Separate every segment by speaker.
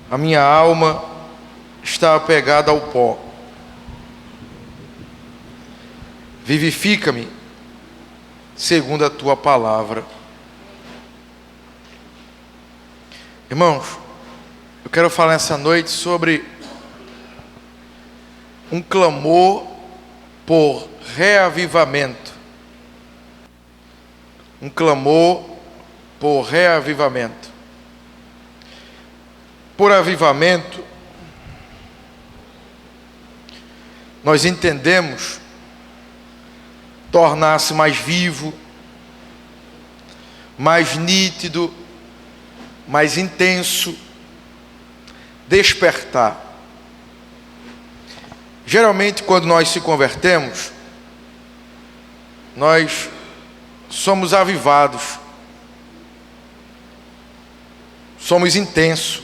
Speaker 1: A minha alma está apegada ao pó. Vivifica-me segundo a tua palavra. Irmãos, eu quero falar essa noite sobre um clamor por reavivamento. Um clamor por reavivamento. Por avivamento, nós entendemos tornar-se mais vivo, mais nítido, mais intenso, despertar. Geralmente, quando nós se convertemos, nós somos avivados, somos intensos,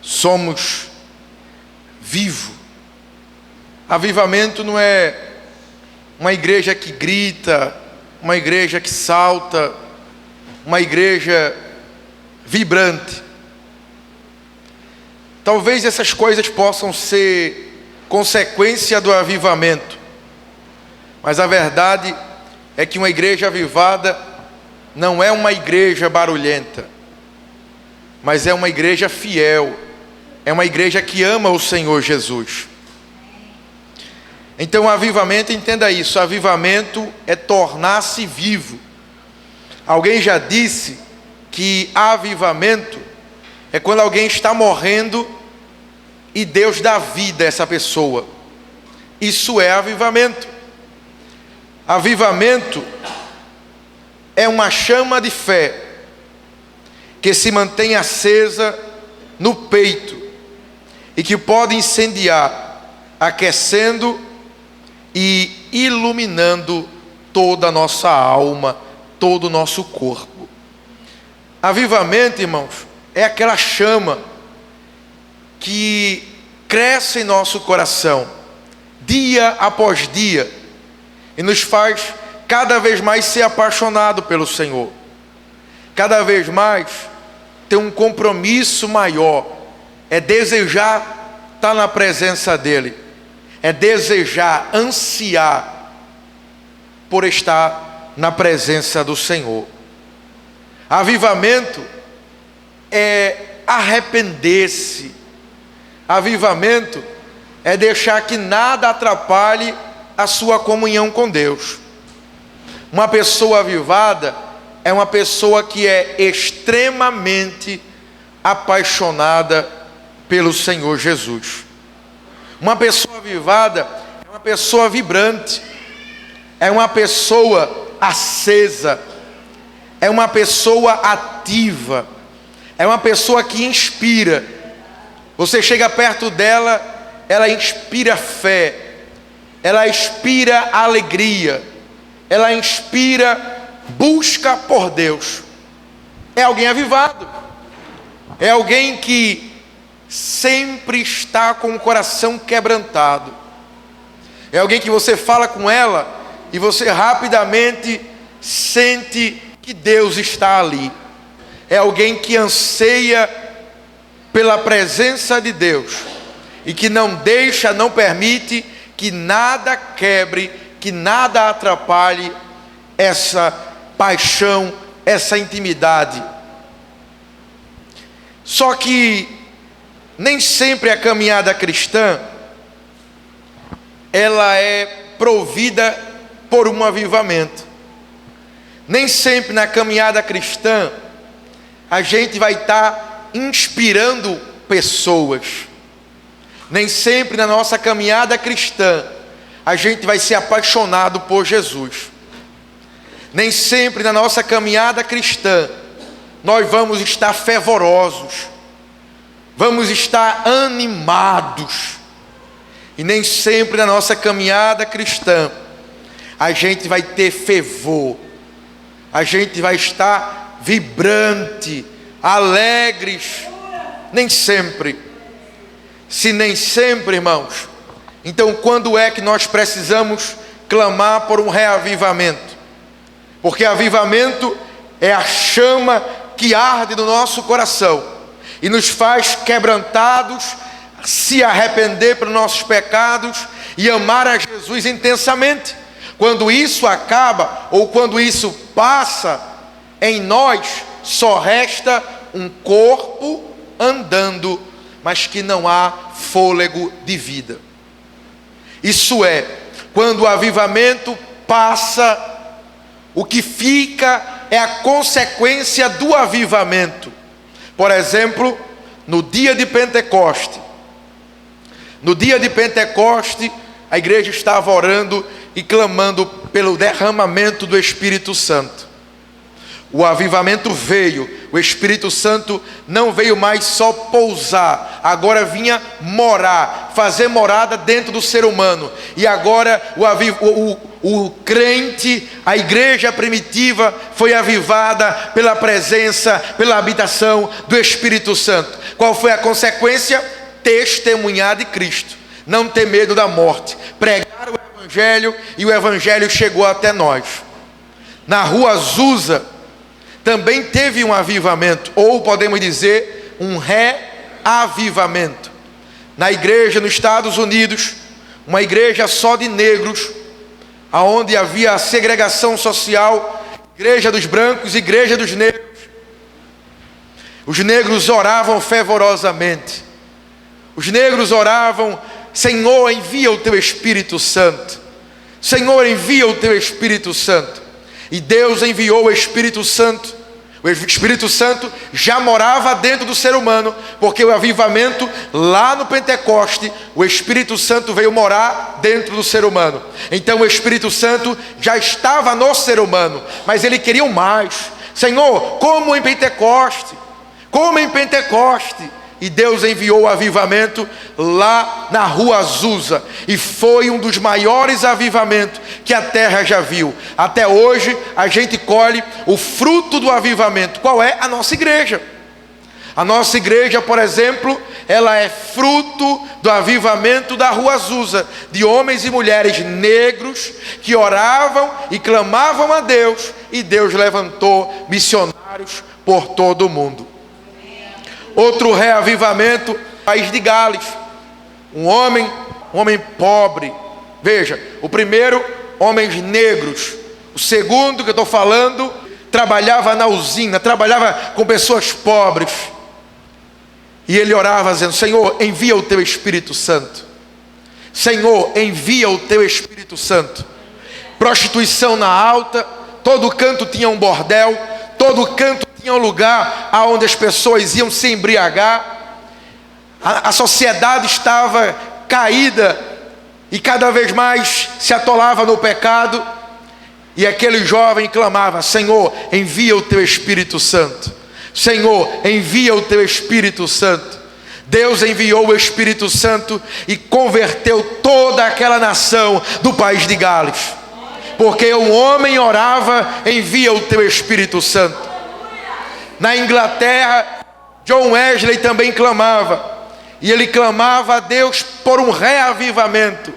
Speaker 1: somos vivos. Avivamento não é uma igreja que grita, uma igreja que salta, uma igreja vibrante. Talvez essas coisas possam ser consequência do avivamento, mas a verdade é que uma igreja avivada não é uma igreja barulhenta, mas é uma igreja fiel, é uma igreja que ama o Senhor Jesus. Então, avivamento, entenda isso, avivamento é tornar-se vivo. Alguém já disse que avivamento é quando alguém está morrendo e Deus dá vida a essa pessoa. Isso é avivamento. Avivamento é uma chama de fé que se mantém acesa no peito e que pode incendiar, aquecendo e iluminando toda a nossa alma, todo o nosso corpo. Avivamento, irmãos, é aquela chama que cresce em nosso coração, dia após dia, e nos faz cada vez mais ser apaixonado pelo Senhor, cada vez mais ter um compromisso maior, é desejar estar na presença dEle, é desejar, ansiar por estar na presença do Senhor. Avivamento é arrepender-se. Avivamento é deixar que nada atrapalhe a sua comunhão com Deus. Uma pessoa avivada é uma pessoa que é extremamente apaixonada pelo Senhor Jesus. Uma pessoa avivada é uma pessoa vibrante, é uma pessoa acesa, é uma pessoa ativa, é uma pessoa que inspira. Você chega perto dela, ela inspira fé, ela inspira alegria, ela inspira busca por Deus. É alguém avivado, é alguém que sempre está com o coração quebrantado, é alguém que você fala com ela e você rapidamente sente que Deus está ali. É alguém que anseia pela presença de Deus e que não deixa, não permite que nada quebre, que nada atrapalhe essa paixão, essa intimidade. Só que nem sempre a caminhada cristã ela é provida por um avivamento. Nem sempre na caminhada cristã a gente vai estar inspirando pessoas. Nem sempre na nossa caminhada cristã a gente vai ser apaixonado por Jesus. Nem sempre na nossa caminhada cristã nós vamos estar fervorosos, vamos estar animados. E nem sempre na nossa caminhada cristã a gente vai ter fervor, a gente vai estar vibrante, alegres. Nem sempre. Se nem sempre, irmãos, então quando é que nós precisamos clamar por um reavivamento? Porque avivamento é a chama que arde no nosso coração, e nos faz quebrantados, se arrepender pelos nossos pecados e amar a Jesus intensamente. Quando isso acaba, ou quando isso passa, em nós só resta um corpo andando, mas que não há fôlego de vida. Isso é, quando o avivamento passa, o que fica é a consequência do avivamento. Por exemplo, no dia de Pentecoste. No dia de Pentecoste, a igreja estava orando e clamando pelo derramamento do Espírito Santo. O avivamento veio, o Espírito Santo não veio mais só pousar, agora vinha morar, fazer morada dentro do ser humano. E agora o crente, a igreja primitiva foi avivada pela presença, pela habitação do Espírito Santo. Qual foi a consequência? Testemunhar de Cristo, não ter medo da morte, pregar o Evangelho, e o Evangelho chegou até nós. Na rua Azusa também teve um avivamento, ou podemos dizer, um reavivamento. Na igreja nos Estados Unidos, uma igreja só de negros, aonde havia a segregação social, igreja dos brancos, igreja dos negros. Os negros oravam fervorosamente. Os negros oravam: Senhor, envia o teu Espírito Santo. Senhor, envia o teu Espírito Santo. E Deus enviou o Espírito Santo. O Espírito Santo já morava dentro do ser humano, porque o avivamento, lá no Pentecoste, o Espírito Santo veio morar dentro do ser humano. Então o Espírito Santo já estava no ser humano, mas ele queria mais. Senhor, como em Pentecoste, como em Pentecoste. E Deus enviou o avivamento lá na rua Azusa, e foi um dos maiores avivamentos que a terra já viu. Até hoje a gente colhe o fruto do avivamento. Qual é? A nossa igreja. A nossa igreja, por exemplo, ela é fruto do avivamento da rua Azusa, de homens e mulheres negros que oravam e clamavam a Deus, e Deus levantou missionários por todo o mundo. Outro reavivamento, país de Gales. Um homem pobre. Veja, o primeiro, homens negros. O segundo que eu estou falando, trabalhava na usina, trabalhava com pessoas pobres. E ele orava dizendo: Senhor, envia o teu Espírito Santo. Senhor, envia o teu Espírito Santo. Prostituição na alta, todo canto tinha um bordel, todo canto tinha um lugar onde as pessoas iam se embriagar. A sociedade estava caída e cada vez mais se atolava no pecado. E aquele jovem clamava: Senhor, envia o teu Espírito Santo. Senhor, envia o teu Espírito Santo. Deus enviou o Espírito Santo e converteu toda aquela nação do país de Gales, porque um homem orava: envia o teu Espírito Santo. Na Inglaterra, John Wesley também clamava, e ele clamava a Deus por um reavivamento,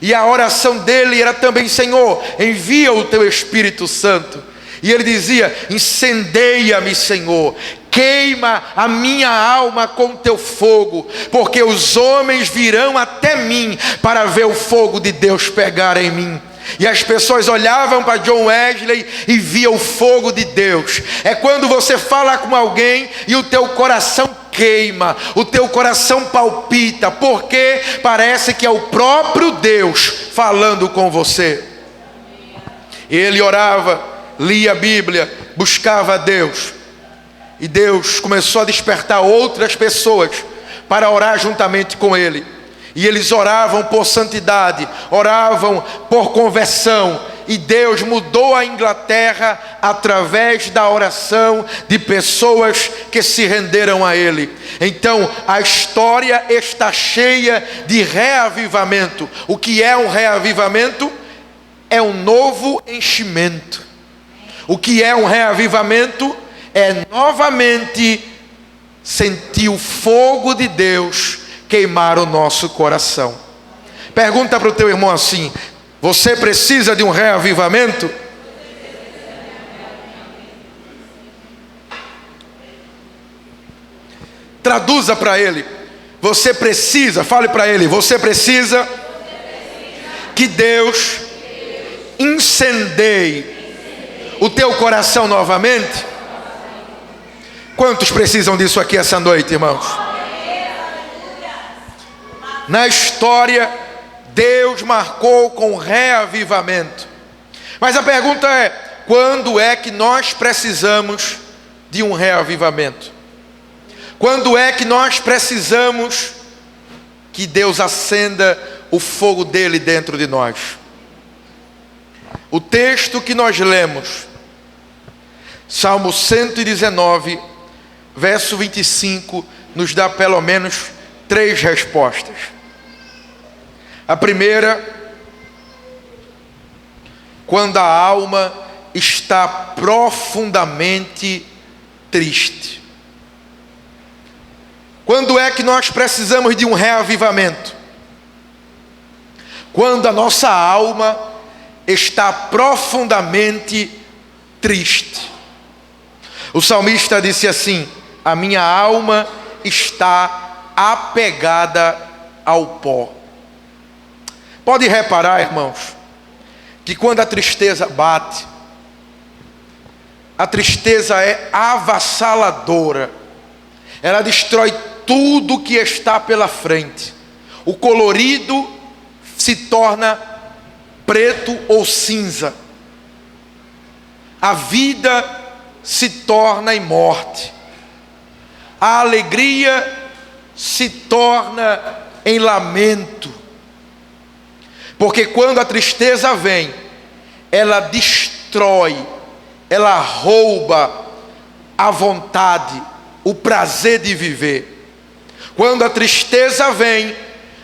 Speaker 1: e a oração dele era também: Senhor, envia o teu Espírito Santo. E ele dizia: incendeia-me, Senhor, queima a minha alma com teu fogo, porque os homens virão até mim para ver o fogo de Deus pegar em mim. E as pessoas olhavam para John Wesley e viam o fogo de Deus. É quando você fala com alguém e o teu coração queima, o teu coração palpita, porque parece que é o próprio Deus falando com você. Ele orava, lia a Bíblia, buscava a Deus, e Deus começou a despertar outras pessoas para orar juntamente com ele. E eles oravam por santidade, oravam por conversão. E Deus mudou a Inglaterra através da oração de pessoas que se renderam a Ele. Então a história está cheia de reavivamento. O que é um reavivamento? É um novo enchimento. O que é um reavivamento? É novamente sentir o fogo de Deus queimar o nosso coração. Pergunta para o teu irmão assim: você precisa de um reavivamento? Traduza para ele. Você precisa, fale para ele, você precisa que Deus incendeie o teu coração novamente. Quantos precisam disso aqui essa noite, irmãos? Na história, Deus marcou com reavivamento. Mas a pergunta é: quando é que nós precisamos de um reavivamento? Quando é que nós precisamos que Deus acenda o fogo dele dentro de nós? O texto que nós lemos, Salmo 119, verso 25, nos dá pelo menos 3 respostas. A primeira, quando a alma está profundamente triste. Quando é que nós precisamos de um reavivamento? Quando a nossa alma está profundamente triste. O salmista disse assim: a minha alma está apegada ao pó. Pode reparar, irmãos, que quando a tristeza bate, a tristeza é avassaladora. Ela destrói tudo que está pela frente. O colorido se torna preto ou cinza. A vida se torna em morte. A alegria se torna em lamento. Porque quando a tristeza vem, ela destrói, ela rouba a vontade, o prazer de viver. Quando a tristeza vem,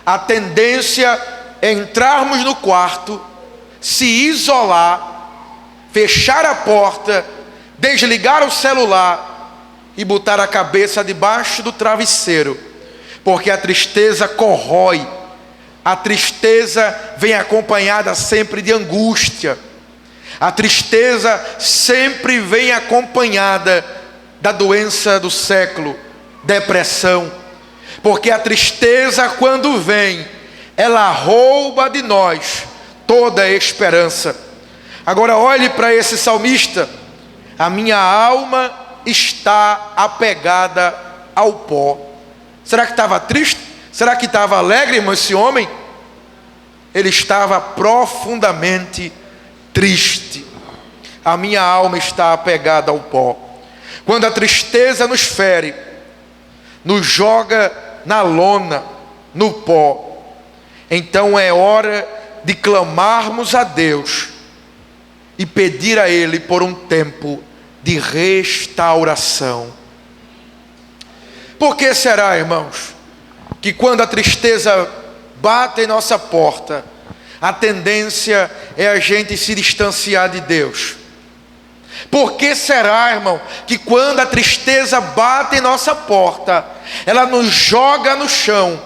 Speaker 1: a tendência é entrarmos no quarto, se isolar, fechar a porta, desligar o celular e botar a cabeça debaixo do travesseiro, porque a tristeza corrói. A tristeza vem acompanhada sempre de angústia. A tristeza sempre vem acompanhada da doença do século, depressão. Porque a tristeza, quando vem, ela rouba de nós toda a esperança. Agora olhe para esse salmista: a minha alma está apegada ao pó. Será que estava triste? Será que estava alegre, irmão, esse homem? Ele estava profundamente triste. A minha alma está apegada ao pó. Quando a tristeza nos fere, nos joga na lona, no pó, então é hora de clamarmos a Deus e pedir a Ele por um tempo de restauração. Por que será, irmãos, que quando a tristeza bate em nossa porta, a tendência é a gente se distanciar de Deus? Por que será, irmão, que quando a tristeza bate em nossa porta, ela nos joga no chão?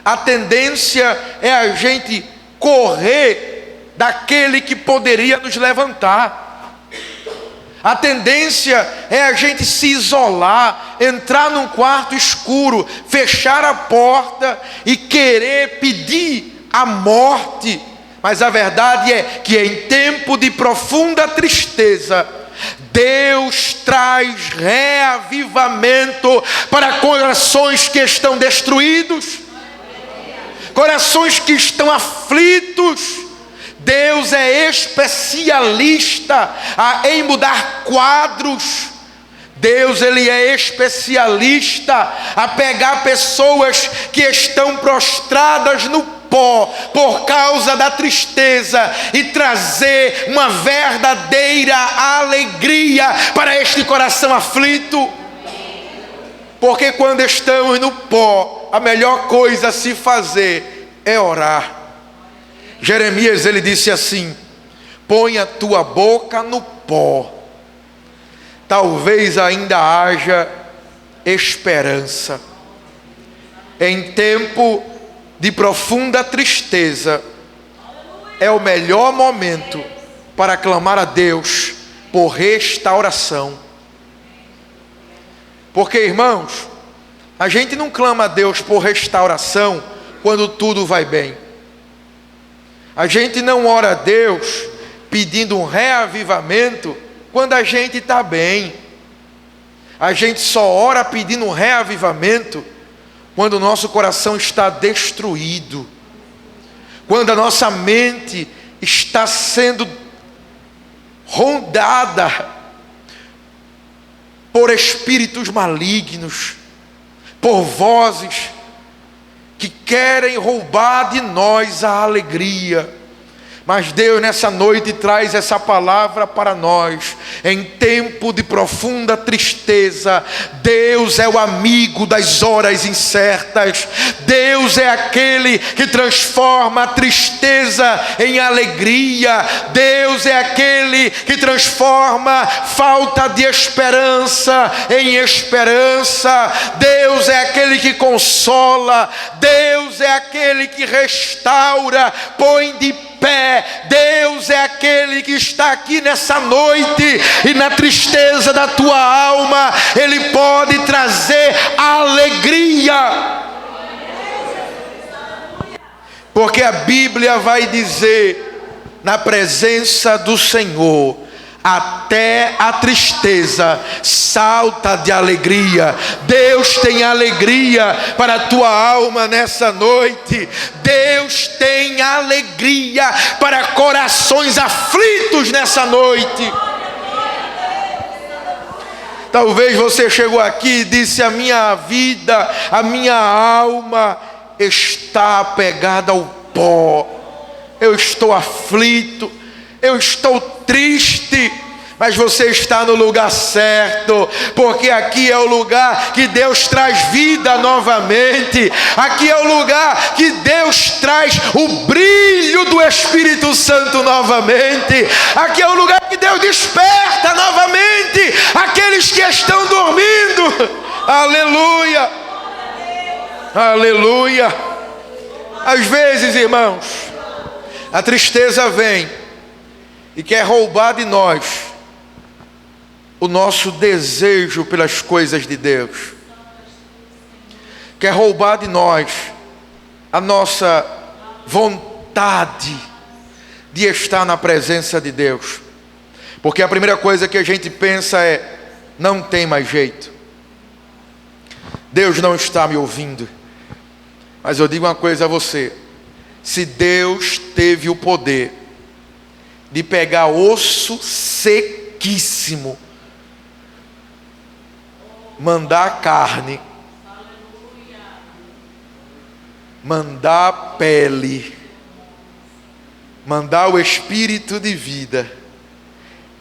Speaker 1: A tendência é a gente correr daquele que poderia nos levantar. A tendência é a gente se isolar, entrar num quarto escuro, fechar a porta e querer pedir a morte. Mas a verdade é que em tempo de profunda tristeza, Deus traz reavivamento para corações que estão destruídos, corações que estão aflitos. Deus é especialista em mudar quadros. Deus, Ele é especialista a pegar pessoas que estão prostradas no pó por causa da tristeza e trazer uma verdadeira alegria para este coração aflito. Porque quando estamos no pó, a melhor coisa a se fazer é orar. Jeremias, ele disse assim: põe a tua boca no pó, talvez ainda haja esperança. Em tempo de profunda tristeza, é o melhor momento para clamar a Deus por restauração. Porque, irmãos, A gente não clama a Deus por restauração quando tudo vai bem. A gente não ora a Deus pedindo um reavivamento quando a gente está bem. A gente só ora pedindo um reavivamento quando o nosso coração está destruído, quando a nossa mente está sendo rondada por espíritos malignos, por vozes que querem roubar de nós a alegria. Mas Deus nessa noite traz essa palavra para nós. Em tempo de profunda tristeza, Deus é o amigo das horas incertas. Deus é aquele que transforma a tristeza em alegria. Deus é aquele que transforma falta de esperança em esperança. Deus é aquele que consola. Deus é aquele que restaura, põe de pé. Deus é aquele que está aqui nessa noite, e na tristeza da tua alma Ele pode trazer alegria, porque a Bíblia vai dizer: na presença do Senhor até a tristeza salta de alegria. Deus tem alegria para a tua alma nessa noite. Deus tem alegria para corações aflitos nessa noite. Talvez você chegou aqui e disse: a minha vida, a minha alma está apegada ao pó. Eu estou aflito, eu estou triste. Mas você está no lugar certo, porque aqui é o lugar que Deus traz vida novamente. Aqui é o lugar que Deus traz o brilho do Espírito Santo novamente. Aqui é o lugar que Deus desperta novamente aqueles que estão dormindo. Aleluia, aleluia. Às vezes, irmãos, a tristeza vem e quer roubar de nós o nosso desejo pelas coisas de Deus. Quer roubar de nós a nossa vontade de estar na presença de Deus. Porque a primeira coisa que a gente pensa é: não tem mais jeito, Deus não está me ouvindo. Mas eu digo uma coisa a você: se Deus teve o poder de pegar osso sequíssimo, mandar carne, mandar pele, mandar o espírito de vida,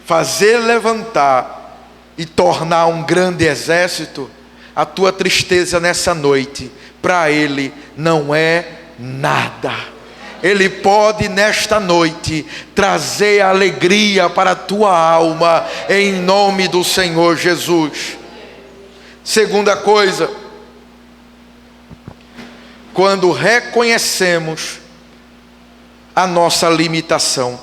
Speaker 1: fazer levantar e tornar um grande exército, a tua tristeza nessa noite para Ele não é nada. Ele pode nesta noite trazer alegria para a tua alma, em nome do Senhor Jesus. Segunda coisa, quando reconhecemos a nossa limitação.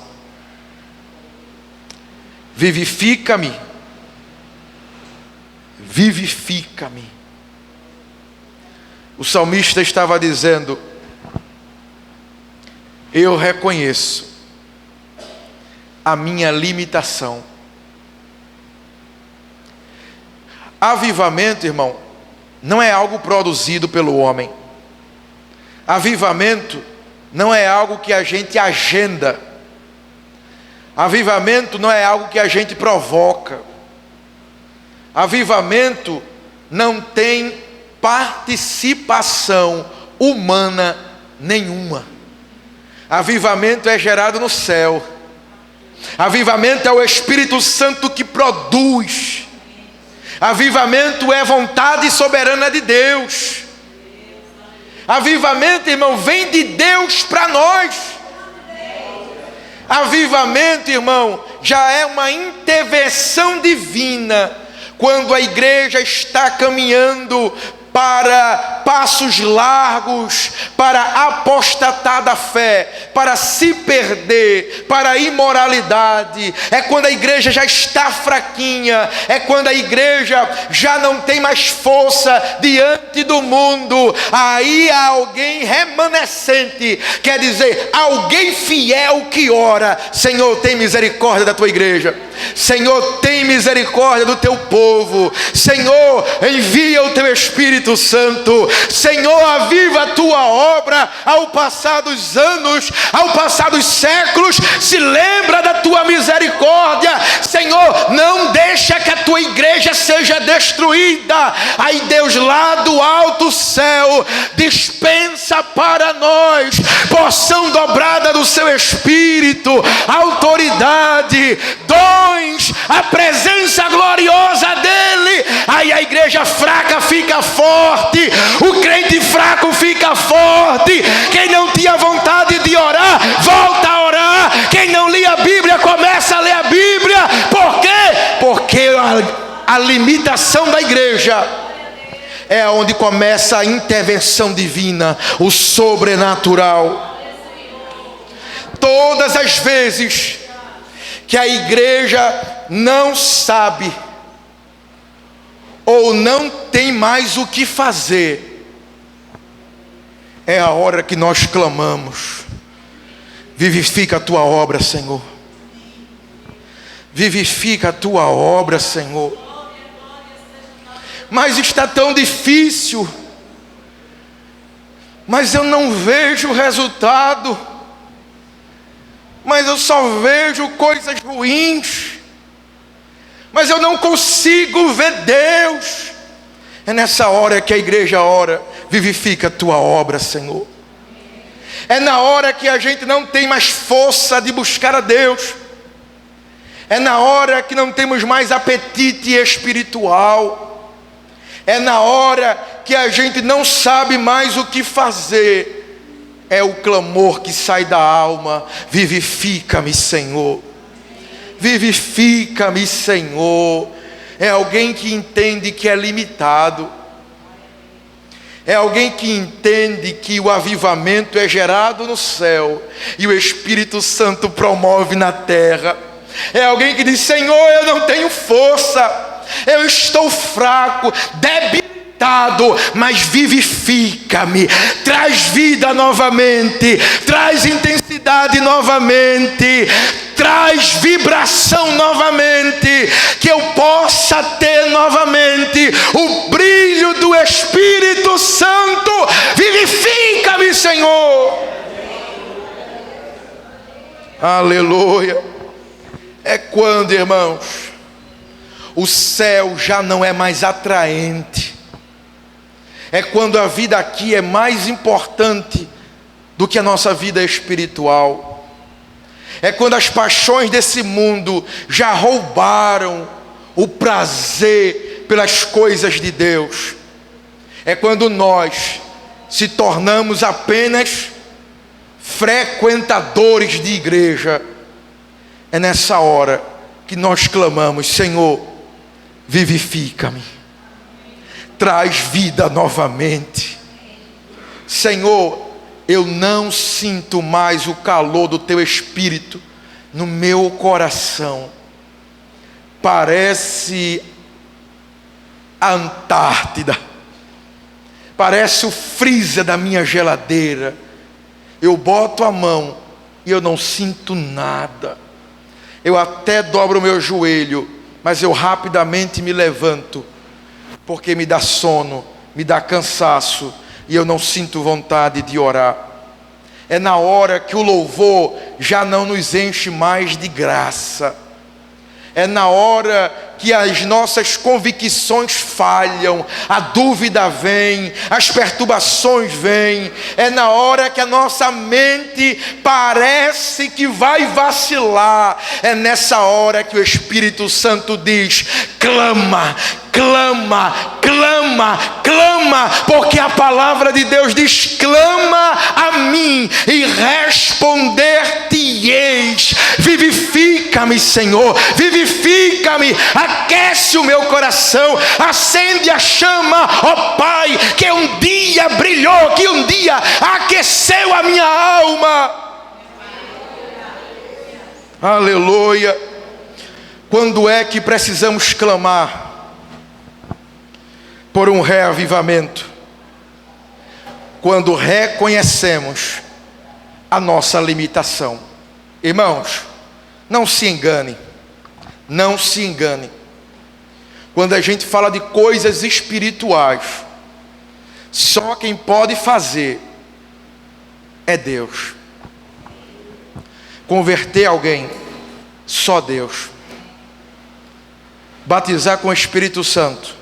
Speaker 1: Vivifica-me, vivifica-me. O salmista estava dizendo: eu reconheço a minha limitação. Avivamento, irmão, não é algo produzido pelo homem. Avivamento não é algo que a gente agenda. Avivamento não é algo que a gente provoca. Avivamento não tem participação humana nenhuma. Avivamento é gerado no céu. Avivamento é o Espírito Santo que produz. Avivamento é vontade soberana de Deus. Avivamento, irmão, vem de Deus para nós. Avivamento, irmão, já é uma intervenção divina quando a igreja está caminhando para passos largos, para apostatar da fé, para se perder, para a imoralidade. É quando a igreja já está fraquinha, é quando a igreja já não tem mais força diante do mundo. Aí há alguém remanescente, quer dizer, alguém fiel que ora: Senhor, tem misericórdia da tua igreja. Senhor, tem misericórdia do teu povo. Senhor, envia o teu Espírito Santo. Senhor, aviva a tua obra. Ao passar dos anos, ao passar dos séculos, se lembra da tua misericórdia. Senhor, não deixa que a tua igreja seja destruída. Aí Deus lá do alto céu dispensa para nós porção dobrada do seu Espírito, autoridade, dons, a presença gloriosa dele. Aí a igreja fraca fica forte, o crente fraco fica forte. Quem não tinha vontade de orar, volta a orar. Quem não lia a Bíblia, começa a ler a Bíblia. Por quê? Porque a limitação da igreja é onde começa a intervenção divina, o sobrenatural. Todas as vezes que a igreja não sabe ou não tem mais o que fazer, é a hora que nós clamamos: vivifica a tua obra, Senhor. Vivifica a tua obra, Senhor. Mas está tão difícil, mas eu não vejo resultado, mas eu só vejo coisas ruins, mas eu não consigo ver Deus. É nessa hora que a igreja ora: vivifica a tua obra, Senhor. É na hora que a gente não tem mais força de buscar a Deus, é na hora que não temos mais apetite espiritual, é na hora que a gente não sabe mais o que fazer. É o clamor que sai da alma: vivifica-me, Senhor. Vivifica-me, Senhor. É alguém que entende que é limitado. É alguém que entende que o avivamento é gerado no céu e o Espírito Santo promove na terra. É alguém que diz: Senhor, eu não tenho força, eu estou fraco, debilitado, mas vivifica-me, traz vida novamente, traz intensidade novamente, traz vibração novamente, que eu possa ter novamente o brilho do Espírito Santo. Vivifica-me, Senhor. Aleluia. É quando, irmãos, o céu já não é mais atraente. É quando a vida aqui é mais importante do que a nossa vida espiritual. É quando as paixões desse mundo já roubaram o prazer pelas coisas de Deus. É quando nós se tornamos apenas frequentadores de igreja. É nessa hora que nós clamamos: Senhor, vivifica-me, traz vida novamente. Senhor, eu não sinto mais o calor do teu Espírito no meu coração. Parece a Antártida, parece o freezer da minha geladeira. Eu boto a mão e eu não sinto nada. Eu até dobro o meu joelho, mas eu rapidamente me levanto, porque me dá sono, me dá cansaço, e eu não sinto vontade de orar. É na hora que o louvor já não nos enche mais de graça. É na hora que as nossas convicções falham, a dúvida vem, as perturbações vêm. É na hora que a nossa mente parece que vai vacilar. É nessa hora que o Espírito Santo diz: clama, clama, clama, clama, porque a palavra de Deus diz: clama a mim e responder-te-eis. Vivifica vivifica-me, Senhor, vivifica-me, aquece o meu coração, acende a chama, ó Pai, que um dia brilhou, que um dia aqueceu a minha alma. Aleluia. Quando é que precisamos clamar por um reavivamento? Quando reconhecemos a nossa limitação. Irmãos, não se engane, não se engane. Quando a gente fala de coisas espirituais, só quem pode fazer é Deus. Converter alguém, só Deus. Batizar com o Espírito Santo,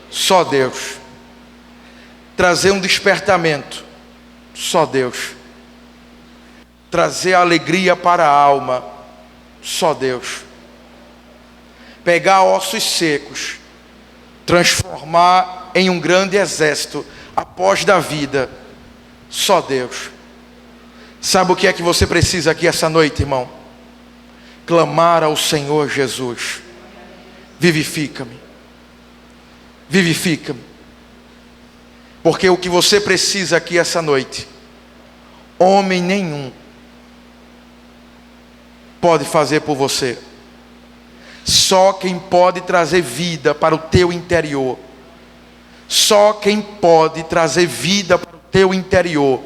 Speaker 1: só Deus. Trazer um despertamento, só Deus. Trazer alegria para a alma, só Deus. Pegar ossos secos, transformar em um grande exército após da vida, só Deus. Sabe o que é que você precisa aqui essa noite, irmão? Clamar ao Senhor Jesus: vivifica-me, vivifica-me. Porque o que você precisa aqui essa noite, homem nenhum pode fazer por você. Só quem pode trazer vida para o teu interior, só quem pode trazer vida para o teu interior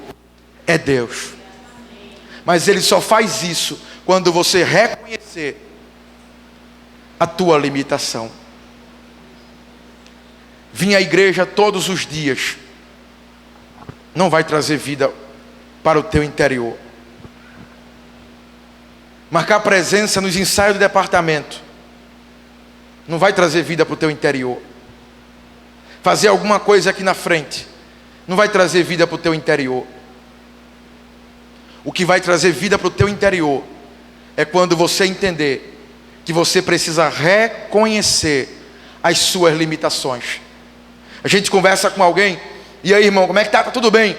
Speaker 1: é Deus. Mas Ele só faz isso quando você reconhecer a tua limitação. Vir à igreja todos os dias não vai trazer vida para o teu interior. Marcar presença nos ensaios do departamento não vai trazer vida para o teu interior. Fazer alguma coisa aqui na frente não vai trazer vida para o teu interior. O que vai trazer vida para o teu interior é quando você entender que você precisa reconhecer as suas limitações. A gente conversa com alguém: e aí, irmão, como é que tá? Tá tudo bem?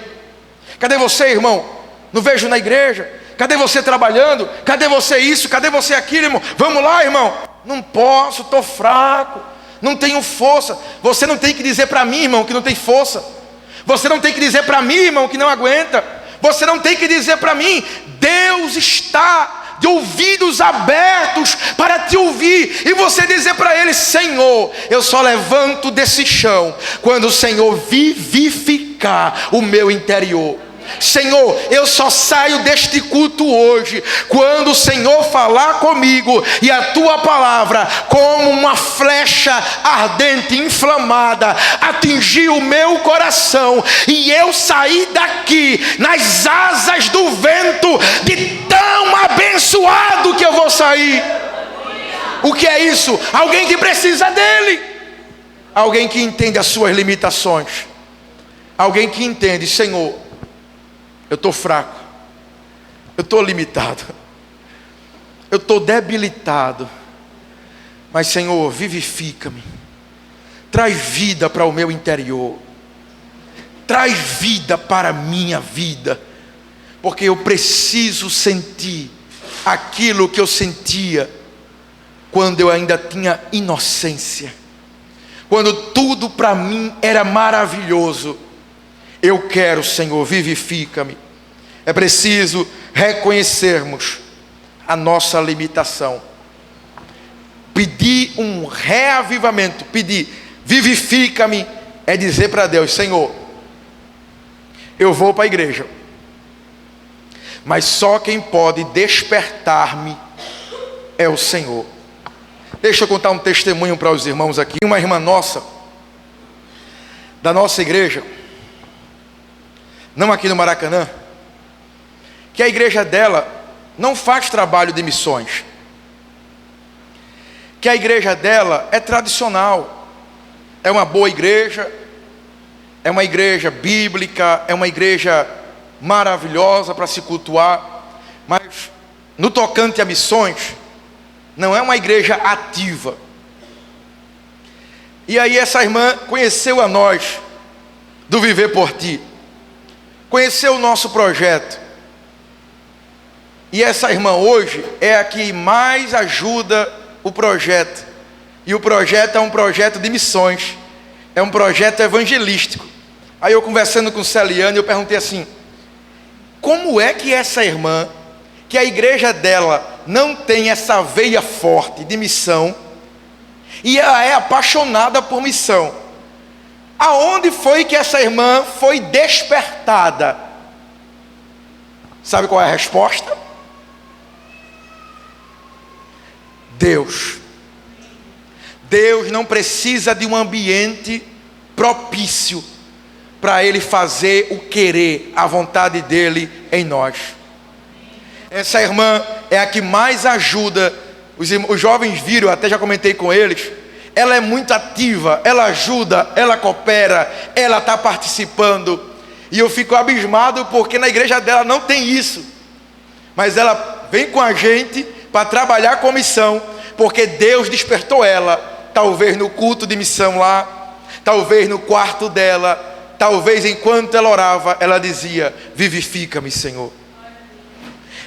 Speaker 1: Cadê você, irmão? Não vejo na igreja. Cadê você trabalhando? Cadê você isso? Cadê você aquilo, irmão? Vamos lá, irmão. Não posso, estou fraco, não tenho força. Você não tem que dizer para mim, irmão, que não tem força. Você não tem que dizer para mim, irmão, que não aguenta. Você não tem que dizer para mim. Deus está de ouvidos abertos para te ouvir, e você dizer para Ele: Senhor, eu só levanto desse chão quando o Senhor vivificar o meu interior. Senhor, eu só saio deste culto hoje quando o Senhor falar comigo e a tua palavra, como uma flecha ardente, inflamada, atingir o meu coração, e eu sair daqui nas asas do vento, de tão abençoado que eu vou sair. O que é isso? Alguém que precisa dele, alguém que entende as suas limitações, alguém que entende: Senhor, eu estou fraco, eu estou limitado, eu estou debilitado, mas Senhor, vivifica-me, traz vida para o meu interior, traz vida para a minha vida, porque eu preciso sentir aquilo que eu sentia quando eu ainda tinha inocência, quando tudo para mim era maravilhoso. Eu quero, Senhor, vivifica-me. É preciso reconhecermos a nossa limitação. Pedir um reavivamento, pedir vivifica-me, é dizer para Deus: Senhor, eu vou para a igreja, mas só quem pode despertar-me é o Senhor. Deixa eu contar um testemunho para os irmãos aqui. Uma irmã nossa, da nossa igreja, não aqui no Maracanã, que a igreja dela não faz trabalho de missões, que a igreja dela é tradicional, é uma boa igreja, é uma igreja bíblica, é uma igreja maravilhosa para se cultuar, mas no tocante a missões, não é uma igreja ativa. E aí essa irmã conheceu a nós do Viver por Ti, conheceu o nosso projeto, E essa irmã hoje é a que mais ajuda o projeto. E o projeto é um projeto de missões, é um projeto evangelístico. Aí eu conversando com Celiane, eu perguntei assim: como é que essa irmã, que a igreja dela não tem essa veia forte de missão, e ela é apaixonada por missão, aonde foi que essa irmã foi despertada? Sabe qual é a resposta? Deus. Deus não precisa de um ambiente propício para Ele fazer o querer, a vontade dEle em nós. Essa irmã é a que mais ajuda. Os jovens viram, até já comentei com eles. Ela é muito ativa, ela ajuda, ela coopera, ela está participando. E eu fico abismado porque na igreja dela não tem isso. Mas ela vem com a gente para trabalhar com missão, porque Deus despertou ela. Talvez no culto de missão lá, talvez no quarto dela, talvez enquanto ela orava, ela dizia: vivifica-me, Senhor.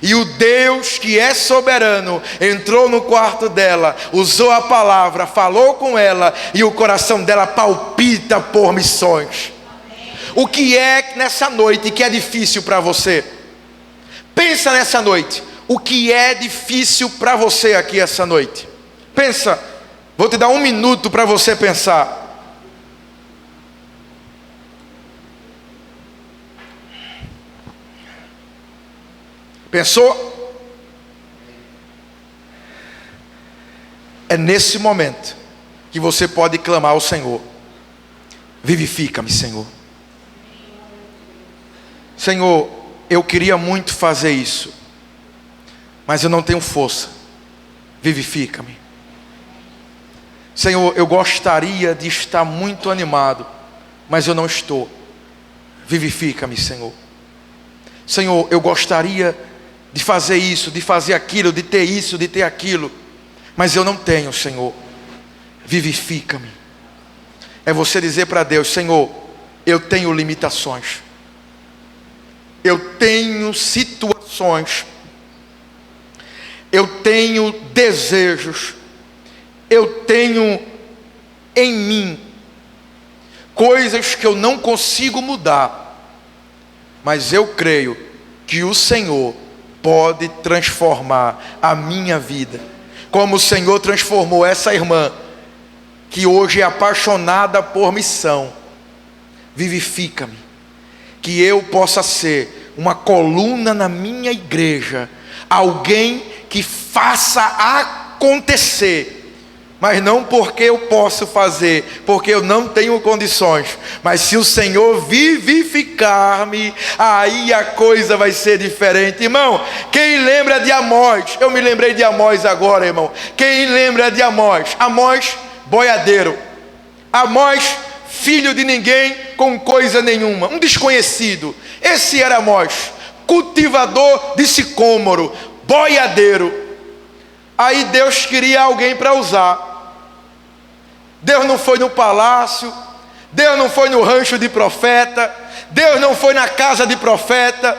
Speaker 1: E o Deus que é soberano entrou no quarto dela, usou a palavra, falou com ela, e o coração dela palpita por missões. O que é nessa noite que é difícil para você? Pensa nessa noite, o que é difícil para você aqui essa noite? Pensa, vou te dar 1 minuto para você pensar. Pensou? É nesse momento que você pode clamar ao Senhor: vivifica-me, Senhor. Senhor, eu queria muito fazer isso, mas eu não tenho força. Vivifica-me. Senhor, eu gostaria de estar muito animado, mas eu não estou. Vivifica-me, Senhor. Senhor, eu gostaria de fazer isso, de fazer aquilo, de ter isso, de ter aquilo, mas eu não tenho, Senhor. Vivifica-me. É você dizer para Deus: Senhor, eu tenho limitações, eu tenho situações, eu tenho desejos, eu tenho em mim coisas que eu não consigo mudar, mas eu creio que o Senhor pode transformar a minha vida, como o Senhor transformou essa irmã, que hoje é apaixonada por missão. Vivifica-me, que eu possa ser uma coluna na minha igreja, alguém que faça acontecer, mas não porque eu posso fazer, porque eu não tenho condições, mas se o Senhor vivificar-me, aí a coisa vai ser diferente. Irmão, quem lembra de Amós? Eu me lembrei de Amós agora, irmão. Quem lembra de Amós? Amós, boiadeiro. Amós, filho de ninguém, com coisa nenhuma, um desconhecido. Esse era Amós, cultivador de sicômoro, boiadeiro. Aí Deus queria alguém para usar. Deus não foi no palácio, Deus não foi no rancho de profeta, Deus não foi na casa de profeta,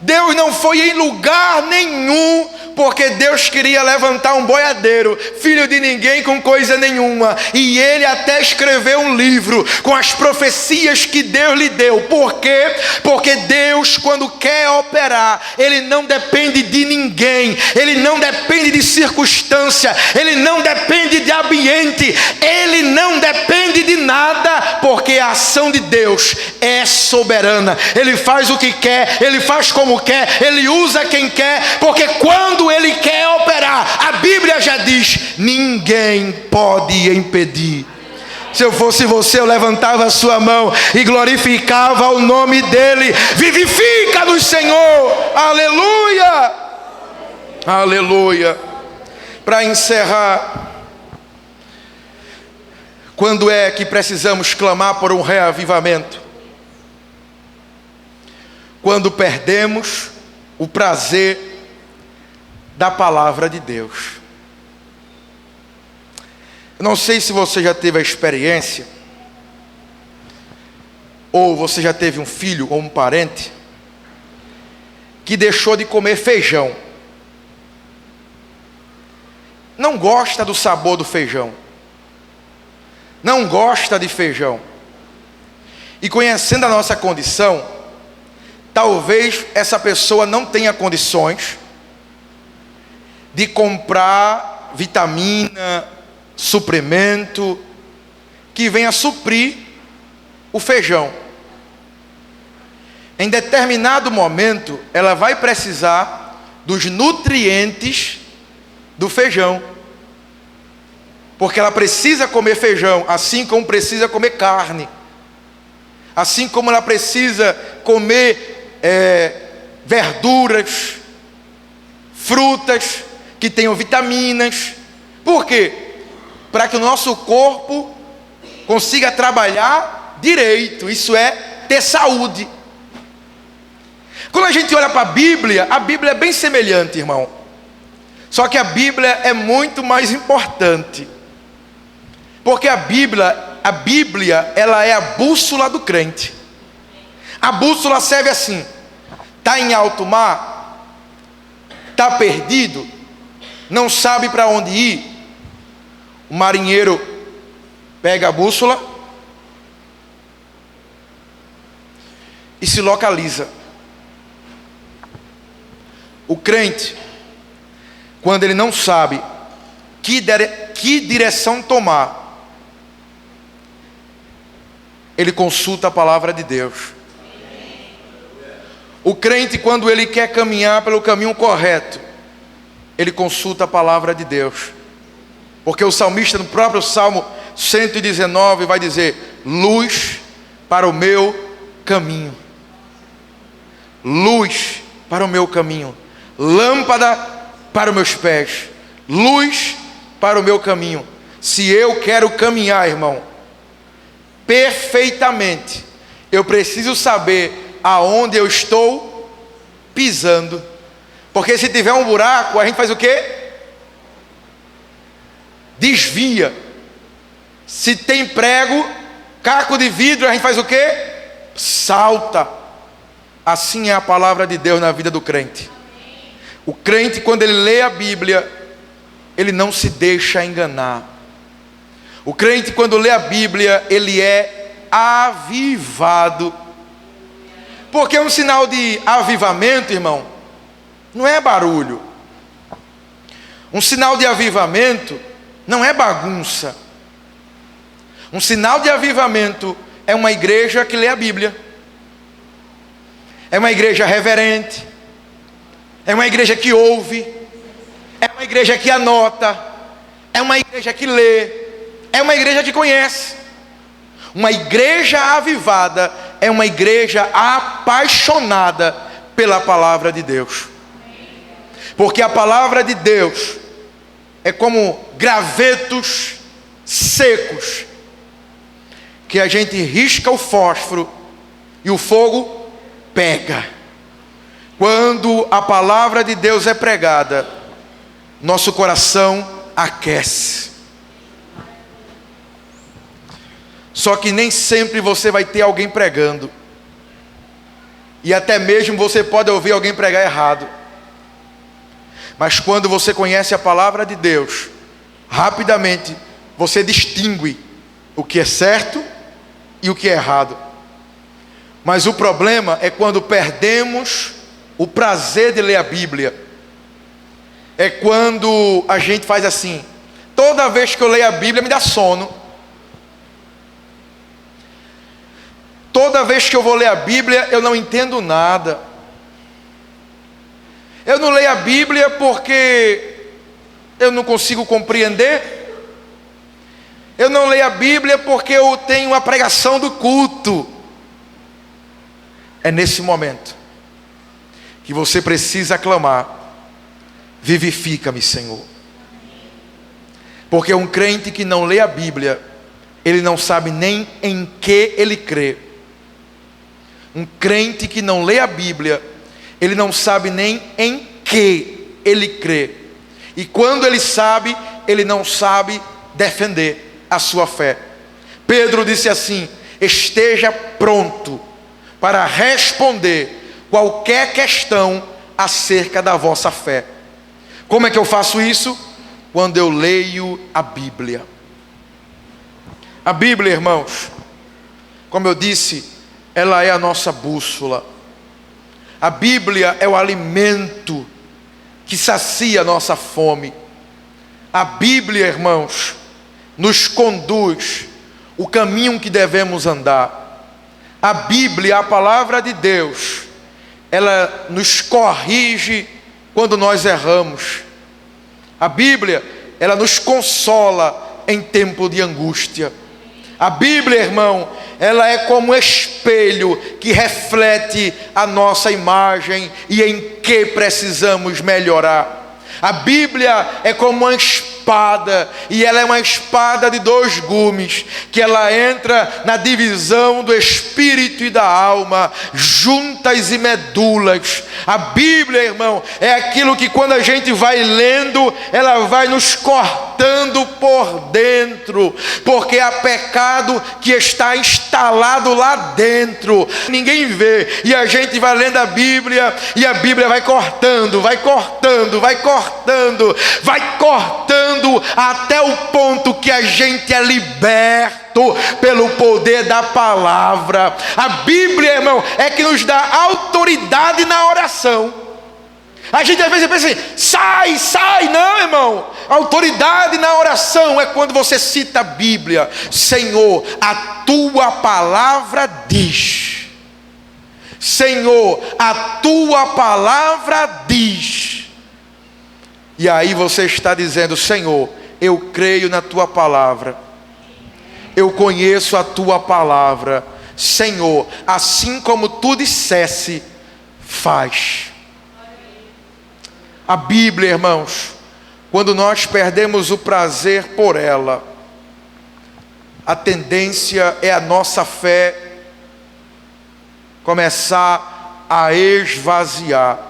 Speaker 1: Deus não foi em lugar nenhum, porque Deus queria levantar um boiadeiro, filho de ninguém, com coisa nenhuma. E ele até escreveu um livro com as profecias que Deus lhe deu. Por quê? Porque Deus, quando quer operar, Ele não depende de ninguém, Ele não depende de circunstância, Ele não depende de ambiente, Ele não depende de nada, porque a ação de Deus é soberana. Ele faz o que quer, Ele faz como quer, Ele usa quem quer, porque quando Ele quer operar, a Bíblia já diz: ninguém pode impedir. Se eu fosse você, eu levantava a sua mão e glorificava o nome dEle. Vivifica-nos, Senhor. Aleluia, aleluia. Para encerrar, quando é que precisamos clamar por um reavivamento? Quando perdemos o prazer da palavra de Deus. Eu não sei se você já teve a experiência, ou você já teve um filho ou um parente que deixou de comer feijão não gosta do sabor do feijão, não gosta de feijão. E conhecendo a nossa condição, talvez essa pessoa não tenha condições de comprar vitamina, suplemento, que venha suprir o feijão. Em determinado momento, ela vai precisar dos nutrientes do feijão, porque ela precisa comer feijão, assim como precisa comer carne, assim como ela precisa comer verduras, frutas que tenham vitaminas. Por quê? Para que o nosso corpo consiga trabalhar direito, isso é, ter saúde. Quando a gente olha para a Bíblia é bem semelhante, irmão. Só que a Bíblia é muito mais importante. Porque a Bíblia, ela é a bússola do crente. A bússola serve assim: está em alto mar, está perdido, não sabe para onde ir. O marinheiro pega a bússola e se localiza. O crente, quando ele não sabe que direção tomar, ele consulta a palavra de Deus. O crente, quando ele quer caminhar pelo caminho correto, ele consulta a palavra de Deus. Porque o salmista, no próprio Salmo 119, vai dizer: luz para o meu caminho, luz para o meu caminho, lâmpada para os meus pés, luz para o meu caminho. Se eu quero caminhar, irmão, perfeitamente, eu preciso saber aonde eu estou pisando. Porque se tiver um buraco, a gente faz o quê? Desvia. Se tem prego, caco de vidro, a gente faz o quê? Salta. Assim é a palavra de Deus na vida do crente. O crente, quando ele lê a Bíblia, ele não se deixa enganar. O crente, quando lê a Bíblia, ele é avivado. Porque um sinal de avivamento, irmão, não é barulho. Um sinal de avivamento não é bagunça. Um sinal de avivamento é uma igreja que lê a Bíblia. É uma igreja reverente. É uma igreja que ouve. É uma igreja que anota. É uma igreja que lê. É uma igreja que conhece. Uma igreja avivada é uma igreja apaixonada pela palavra de Deus. Porque a palavra de Deus é como gravetos secos, que a gente risca o fósforo e o fogo pega. Quando a palavra de Deus é pregada, nosso coração aquece. Só que nem sempre você vai ter alguém pregando. E até mesmo você pode ouvir alguém pregar errado. Mas quando você conhece a palavra de Deus, rapidamente você distingue o que é certo e o que é errado. Mas o problema é quando perdemos o prazer de ler a Bíblia. É quando a gente faz assim: toda vez que eu leio a Bíblia me dá sono. Toda vez que eu vou ler a Bíblia, eu não entendo nada. Eu não leio a Bíblia porque eu não consigo compreender. Eu não leio a Bíblia porque eu tenho a pregação do culto. É nesse momento que você precisa clamar: vivifica-me, Senhor. Porque um crente que não lê a Bíblia, ele não sabe nem em que ele crê. Um crente que não lê a Bíblia, ele não sabe nem em que ele crê. E quando ele sabe, ele não sabe defender a sua fé. Pedro disse assim: esteja pronto para responder qualquer questão acerca da vossa fé. Como é que eu faço isso? quando eu leio a Bíblia. A Bíblia, irmãos, como eu disse, ela é a nossa bússola. A Bíblia é o alimento que sacia a nossa fome. A Bíblia, irmãos, nos conduz o caminho que devemos andar. A Bíblia, a palavra de Deus, ela nos corrige quando nós erramos. A Bíblia, ela nos consola em tempo de angústia. A Bíblia, irmão, ela é como um espelho que reflete a nossa imagem e em que precisamos melhorar. A Bíblia é como uma espada, e ela é uma espada de 2 gumes, que ela entra na divisão do espírito e da alma, juntas e medulas. A Bíblia, irmão, é aquilo que quando a gente vai lendo, ela vai nos cortando por dentro, porque há pecado que está instalado lá dentro, ninguém vê, e a gente vai lendo a Bíblia, e a Bíblia vai cortando, vai cortando, vai cortando, vai cortando, até o ponto que a gente é liberto pelo poder da palavra. A Bíblia, irmão, é que nos dá autoridade na oração. A gente às vezes pensa assim, sai, não, irmão. Autoridade na oração é quando você cita a Bíblia. Senhor, a tua palavra diz. Senhor, a tua palavra diz. E aí você está dizendo, Senhor, eu creio na tua palavra, eu conheço a tua palavra, Senhor, assim como tu dissesse, faz. A Bíblia, irmãos, quando nós perdemos o prazer por ela, a tendência é a nossa fé começar a esvaziar.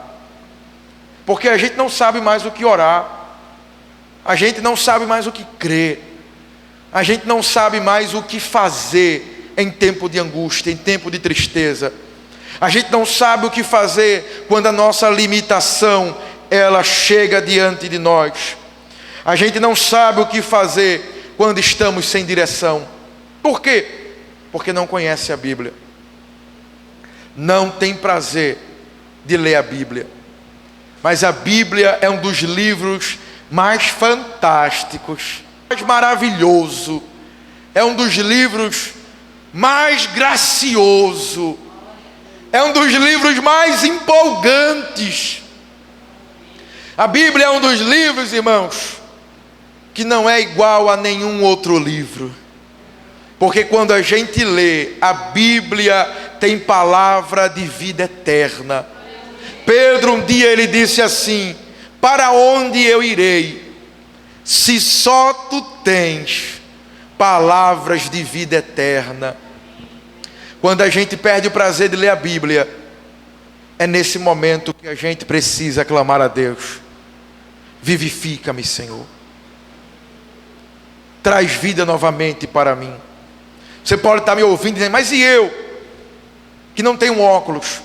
Speaker 1: Porque a gente não sabe mais o que orar, a gente não sabe mais o que crer, a gente não sabe mais o que fazer em tempo de angústia, em tempo de tristeza. A gente não sabe o que fazer quando a nossa limitação, ela chega diante de nós. A gente não sabe o que fazer quando estamos sem direção. Por quê? Porque não conhece a Bíblia. Não tem prazer de ler a Bíblia. Mas a Bíblia é um dos livros mais fantásticos, mais maravilhoso. É um dos livros mais gracioso. É um dos livros mais empolgantes. A Bíblia é um dos livros, irmãos, que não é igual a nenhum outro livro. Porque quando a gente lê, a Bíblia tem palavra de vida eterna. Pedro um dia ele disse assim, para onde eu irei, se só tu tens palavras de vida eterna? Quando a gente perde o prazer de ler a Bíblia, é nesse momento que a gente precisa clamar a Deus. Vivifica-me, Senhor. Traz vida novamente para mim. Você pode estar me ouvindo dizendo, mas e eu, que não tenho óculos?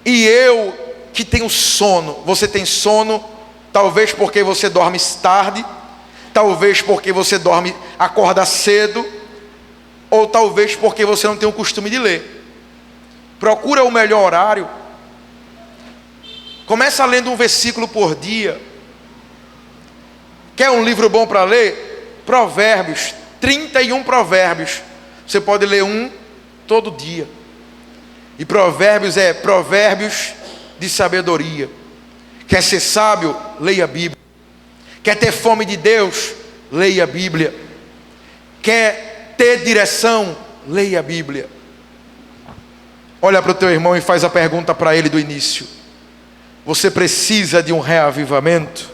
Speaker 1: E eu que tenho sono? Você tem sono, talvez porque você dorme tarde, talvez porque você acorda cedo, ou talvez porque você não tem o costume de ler. Procura o melhor horário. Começa lendo um versículo por dia. Quer um livro bom para ler? Provérbios, 31 provérbios. Você pode ler um todo dia. E provérbios é provérbios de sabedoria. Quer ser sábio? Leia a Bíblia. Quer ter fome de Deus? Leia a Bíblia. Quer ter direção? Leia a Bíblia. Olha para o teu irmão e faz a pergunta para ele do início. Você precisa de um reavivamento?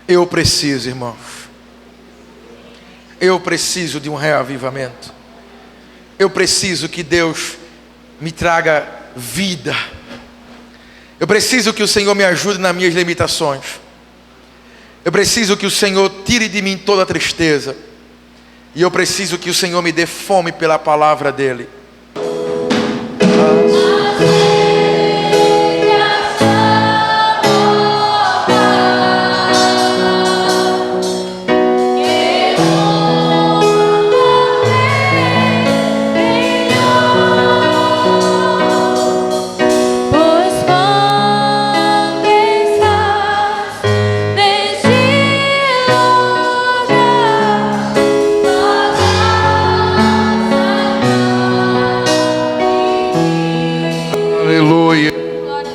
Speaker 1: Eu preciso, irmãos. Eu preciso de um reavivamento. Eu preciso que Deus me traga vida. Eu preciso que o Senhor me ajude nas minhas limitações. Eu preciso que o Senhor tire de mim toda a tristeza. E eu preciso que o Senhor me dê fome pela palavra dEle. paz.